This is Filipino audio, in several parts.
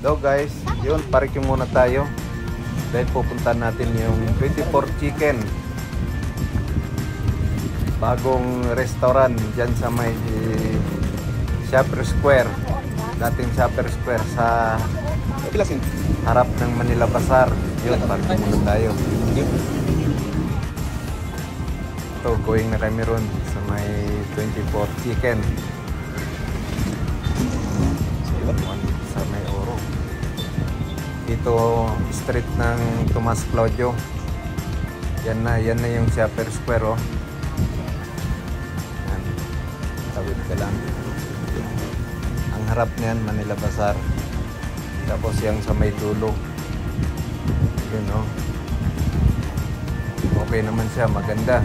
So guys, yun, pariking muna tayo. Dahil pupunta natin yung 24 Chicken. Bagong restaurant dyan sa may Shopper Square. Dating Shopper Square sa harap ng Manila Bazaar. Yun, pariking muna tayo. So, going na kami ron sa may 24 Chicken. Sa may Oro. Dito, street ng Tomas Claudio. Yan na yung Shopper Square, oh. Yan. Tawid ka lang. Ang harap niyan, Manila Bazaar. Tapos yung sa may dulo. Yun, oh. Okay naman siya, maganda.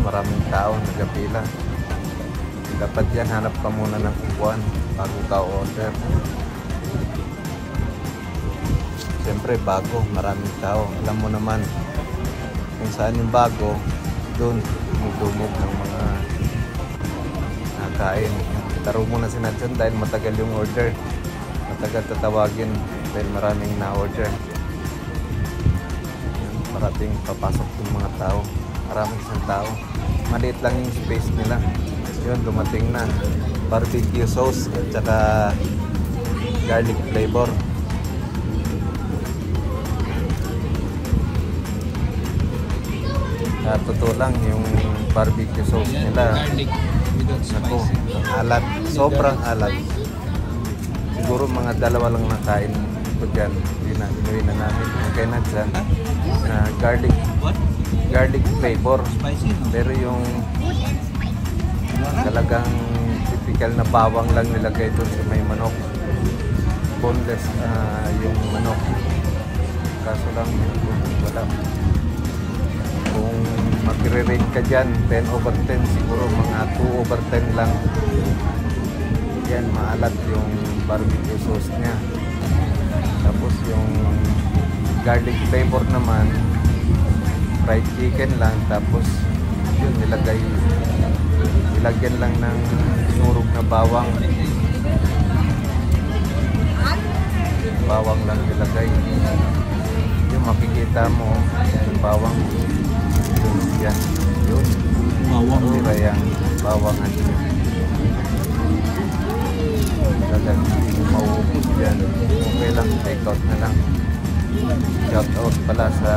Maraming tao nagapila. Dapat yan, hanap ka muna ng upuan bago ka order. Siyempre bago, maraming tao. Alam mo naman kung saan yung bago, doon dumog ng mga nakain. Taro muna si Natson dahil matagal yung order. Matagal tatawagin dahil maraming na-order. Parating papasok yung mga tao. Maraming isang tao. Maliit lang yung space nila. Yun, dumating na. Barbecue sauce at saka garlic flavor. Totoo lang yung barbecue sauce nila. Ako, alat. Sobrang alat. Siguro mga dalawa lang nakain ko dyan. Inuwi na namin. Kaya na dyan. Garlic flavor. Pero yung talagang typical na bawang lang nilagay doon sa may manok. Boneless yung manok. Kaso lang wala. Kung magre-rate ka dyan 10/10, siguro mga 2/10 lang. Yan, maalat yung barbecue sauce nya. Tapos yung garlic flavor naman, fried chicken lang. Tapos yun, nilagyan lang ng sinurog na bawang lang nilagay. Yung makikita mo yung bawang yun, yun bawang nila yung bawangan yun. Talagang mauubos yan. Okay lang, take out na lang. Shout out pala sa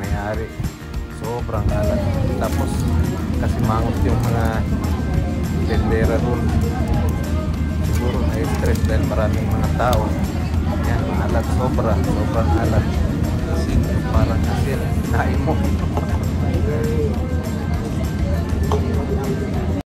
may-ari. Sobrang alat. Tapos kasi mangot yung mga tendera ron. Siguro na-stress dahil maraming mga tao. Yan, alat. Sobrang alat. Kasi parang asin. Nain mo.